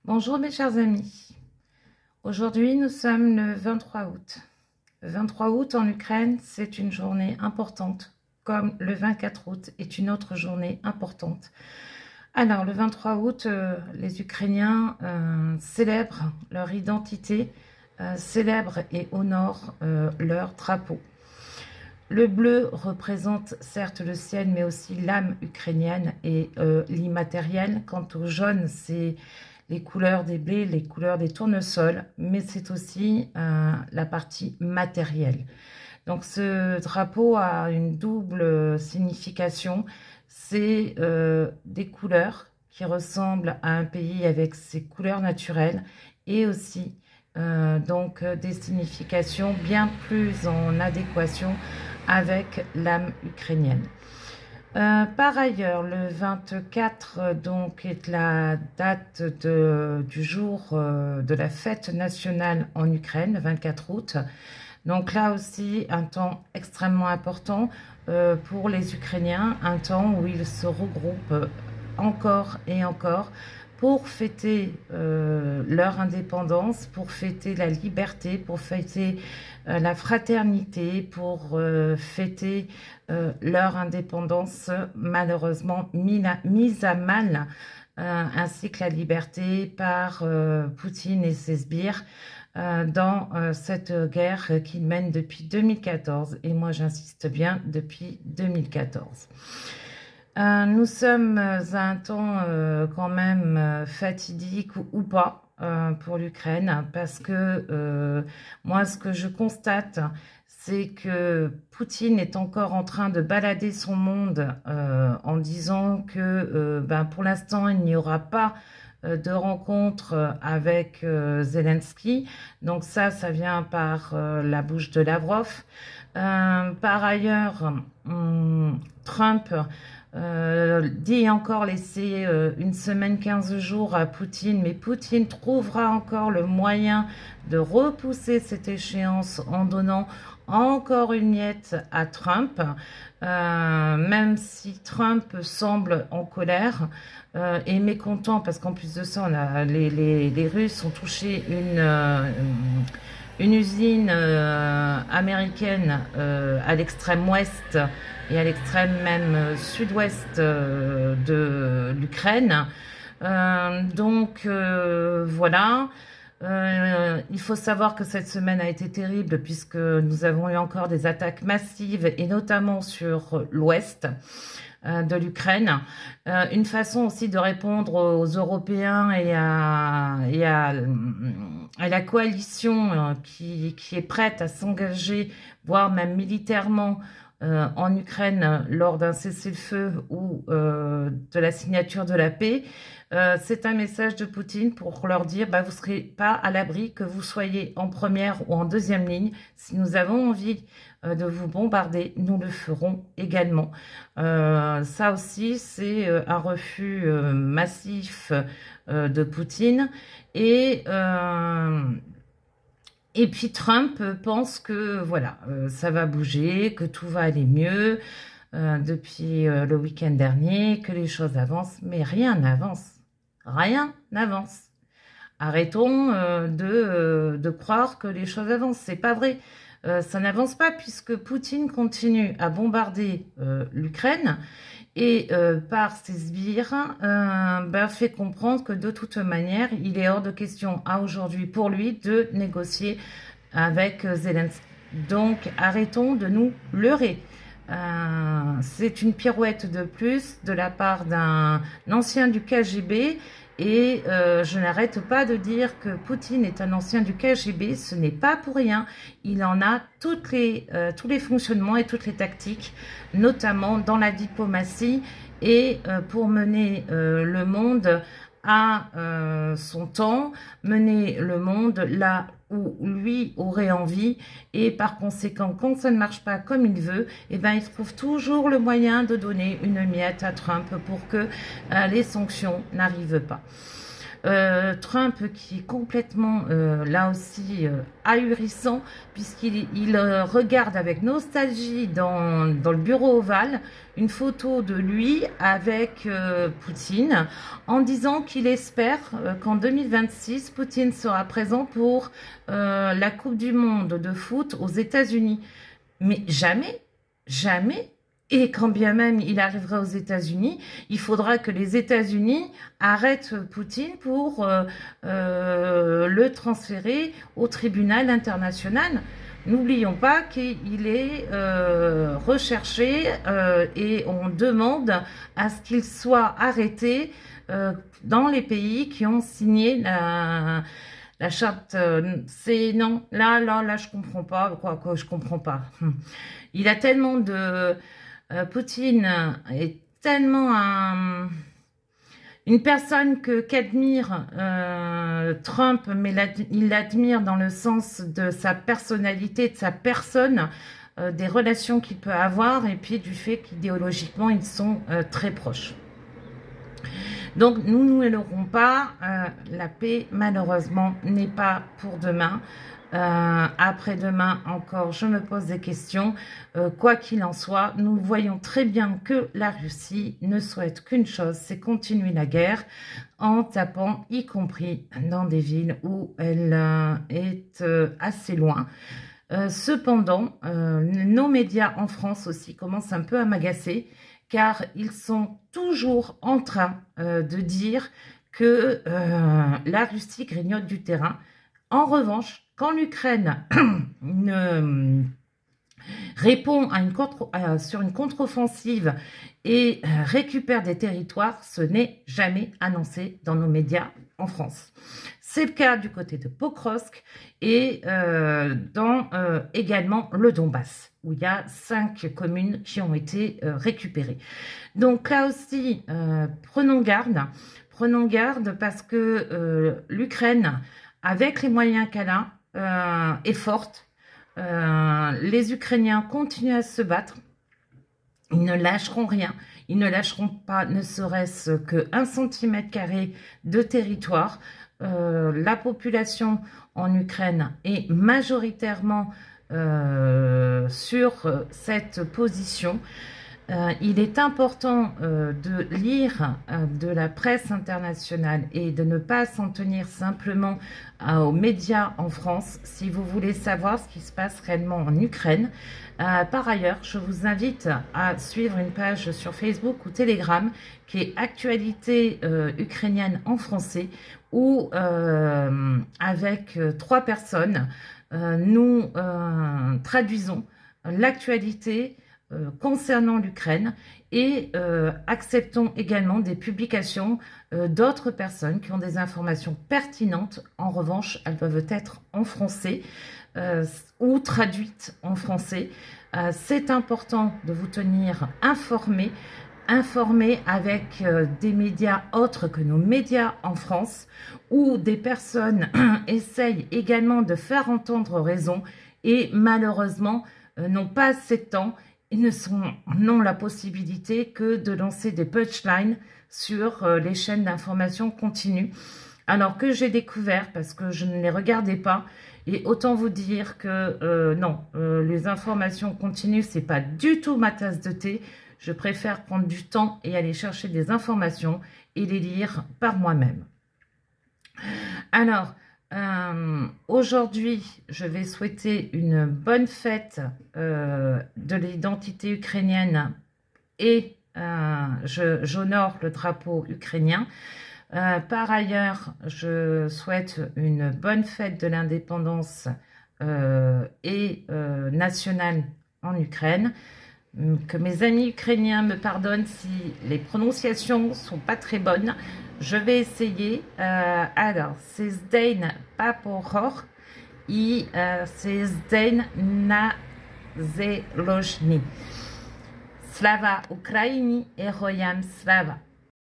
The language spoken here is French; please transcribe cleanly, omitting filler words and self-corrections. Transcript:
Bonjour mes chers amis, aujourd'hui nous sommes le 23 août. Le 23 août en Ukraine, c'est une journée importante, comme le 24 août est une autre journée importante. Alors le 23 août, les Ukrainiens célèbrent leur identité, célèbrent et honorent leur drapeau. Le bleu représente certes le ciel, mais aussi l'âme ukrainienne et l'immatériel. Quant au jaune, c'est les couleurs des blés, les couleurs des tournesols, mais c'est aussi la partie matérielle. Donc ce drapeau a une double signification. C'est des couleurs qui ressemblent à un pays avec ses couleurs naturelles et aussi donc des significations bien plus en adéquation avec l'âme ukrainienne. Par ailleurs, le 24 donc est la date du jour de la fête nationale en Ukraine, le 24 août. Donc là aussi, un temps extrêmement important pour les Ukrainiens, un temps où ils se regroupent encore et encore pour fêter leur indépendance, pour fêter la liberté, pour fêter la fraternité, pour fêter leur indépendance malheureusement mise à mal, ainsi que la liberté par Poutine et ses sbires dans cette guerre qu'ils mènent depuis 2014. Et moi j'insiste bien, depuis 2014. Nous sommes à un temps quand même fatidique ou pas pour l'Ukraine, parce que moi ce que je constate, c'est que Poutine est encore en train de balader son monde en disant que pour l'instant il n'y aura pas de rencontre avec Zelensky. Donc ça vient par la bouche de Lavrov. Par ailleurs, Trump dit encore laisser une semaine, 15 jours à Poutine, mais Poutine trouvera encore le moyen de repousser cette échéance en donnant encore une miette à Trump, même si Trump semble en colère et mécontent, parce qu'en plus de ça, les Russes ont touché une usine américaine à l'extrême ouest et à l'extrême même sud-ouest de l'Ukraine. Voilà. Il faut savoir que cette semaine a été terrible puisque nous avons eu encore des attaques massives et notamment sur l'ouest de l'Ukraine. Une façon aussi de répondre aux Européens et à la coalition qui est prête à s'engager, voire même militairement, en Ukraine lors d'un cessez-le-feu ou de la signature de la paix. C'est un message de Poutine pour leur dire vous ne serez pas à l'abri, que vous soyez en première ou en deuxième ligne. Si nous avons envie de vous bombarder, nous le ferons également. Ça aussi, c'est un refus massif de Poutine. Et puis Trump pense que voilà, ça va bouger, que tout va aller mieux depuis le week-end dernier, que les choses avancent, mais rien n'avance. Rien n'avance. Arrêtons de croire que les choses avancent. C'est pas vrai. Ça n'avance pas puisque Poutine continue à bombarder l'Ukraine et par ses sbires fait comprendre que de toute manière, il est hors de question à aujourd'hui pour lui de négocier avec Zelensky. Donc arrêtons de nous leurrer. C'est une pirouette de plus de la part d'un ancien du KGB. Et je n'arrête pas de dire que Poutine est un ancien du KGB, ce n'est pas pour rien. Il en a tous les fonctionnements et toutes les tactiques, notamment dans la diplomatie et pour mener le monde à son temps, mener le monde là où lui aurait envie, et par conséquent, quand ça ne marche pas comme il veut, il trouve toujours le moyen de donner une miette à Trump pour que les sanctions n'arrivent pas. Trump qui est complètement, là aussi, ahurissant, puisqu'il regarde avec nostalgie dans le bureau ovale une photo de lui avec Poutine, en disant qu'il espère qu'en 2026, Poutine sera présent pour la Coupe du Monde de foot aux États-Unis. Mais jamais, jamais. Et quand bien même il arrivera aux États-Unis, il faudra que les États-Unis arrêtent Poutine pour le transférer au tribunal international. N'oublions pas qu'il est recherché et on demande à ce qu'il soit arrêté dans les pays qui ont signé la charte. C'est non, là, je comprends pas. Quoi, je comprends pas. Il a tellement de Poutine est tellement une personne qu'admire Trump, mais il l'admire dans le sens de sa personnalité, de sa personne, des relations qu'il peut avoir, et puis du fait qu'idéologiquement, ils sont très proches. Donc, nous ne l'aurons pas. La paix, malheureusement, n'est pas pour demain. Après-demain encore, je me pose des questions. Quoi qu'il en soit, nous voyons très bien que la Russie ne souhaite qu'une chose, c'est continuer la guerre en tapant, y compris dans des villes où elle est assez loin. Cependant, nos médias en France aussi commencent un peu à m'agacer, car ils sont toujours en train de dire que la Russie grignote du terrain. En revanche, quand l'Ukraine ne répond sur une contre-offensive et récupère des territoires, ce n'est jamais annoncé dans nos médias en France. C'est le cas du côté de Pokrovsk et dans également le Donbass, où il y a 5 communes qui ont été récupérées. Donc là aussi, prenons garde parce que l'Ukraine, avec les moyens qu'elle a, est forte. Les Ukrainiens continuent à se battre. Ils ne lâcheront rien. Ils ne lâcheront pas ne serait-ce que 1 cm² de territoire. La population en Ukraine est majoritairement sur cette position. Il est important de lire de la presse internationale et de ne pas s'en tenir simplement aux médias en France si vous voulez savoir ce qui se passe réellement en Ukraine. Par ailleurs, je vous invite à suivre une page sur Facebook ou Telegram qui est Actualité ukrainienne en français, où avec 3 personnes, nous traduisons l'actualité concernant l'Ukraine et acceptons également des publications d'autres personnes qui ont des informations pertinentes. En revanche, elles doivent être en français ou traduites en français. C'est important de vous tenir informés avec des médias autres que nos médias en France, où des personnes essayent également de faire entendre raison et malheureusement n'ont pas assez de temps. Ils n'ont la possibilité que de lancer des punchlines sur les chaînes d'information continue. Alors que j'ai découvert, parce que je ne les regardais pas, et autant vous dire que non, les informations continues, c'est pas du tout ma tasse de thé. Je préfère prendre du temps et aller chercher des informations et les lire par moi-même. Alors, aujourd'hui, je vais souhaiter une bonne fête de l'identité ukrainienne et j'honore le drapeau ukrainien. Par ailleurs, je souhaite une bonne fête de l'indépendance et nationale en Ukraine. Que mes amis ukrainiens me pardonnent si les prononciations sont pas très bonnes. Je vais essayer. Alors, c'est Zdein Paporor et c'est Zdein Nazelojny. Slava Ukraini, Heroyam Slava.